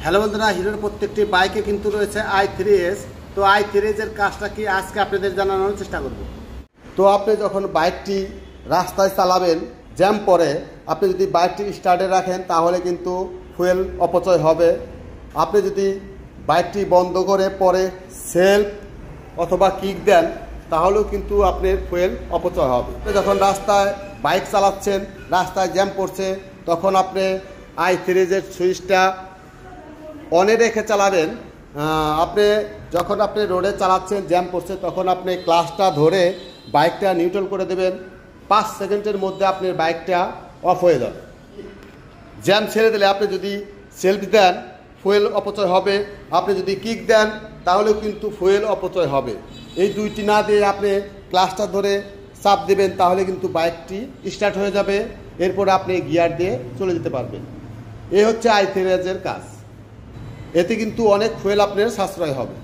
Hello বন্ধুরা, হিরোর প্রত্যেকটি বাইকে কিন্তু রয়েছে i3s। তো i3s এর কাজটা কি আজকে আপনাদের জানানোর চেষ্টা করব। তো আপনি যখন বাইকটি রাস্তায় চালাবেন, জ্যাম পরে আপনি যদি বাইকটি স্টার্টে রাখেন তাহলে কিন্তু ফুয়েল অপচয় হবে। আপনি যদি বাইকটি বন্ধ করে পরে সেলফ অথবা কিক দেন তাহলেও কিন্তু আপনার ফুয়েল অপচয় হবে। যখন রাস্তায় বাইক চালাচ্ছেন, রাস্তায় জ্যাম পড়ছে, তখন আপনি i3s এর সুইচটা অনে রেখে চালাবেন। যখন আপনি রোডে চালাচ্ছেন, জ্যাম পড়ছে, তখন আপনি ক্লাচটা ধরে বাইকটা নিউট্রাল করে দেবেন। 5 সেকেন্ডের মধ্যে আপনার বাইকটা অফ হয়ে যাবে। জ্যাম ছেড়ে দিলে আপনি যদি সেলফ দেন ফুয়েল অপচয় হবে, আপনি যদি কিক দেন তাহলেও কিন্তু ফুয়েল অপচয় হবে। এই দুইটি না দিয়ে আপনি ক্লাচটা ধরে চাপ দেবেন তাহলে কিন্তু বাইকটি স্টার্ট হয়ে যাবে। এরপরে আপনি গিয়ার দিয়ে চলে যেতে পারবেন। এই হচ্ছে i3s এর কাজ। এতে কিন্তু অনেক ফুয়েল আপনার সাশ্রয় হবে।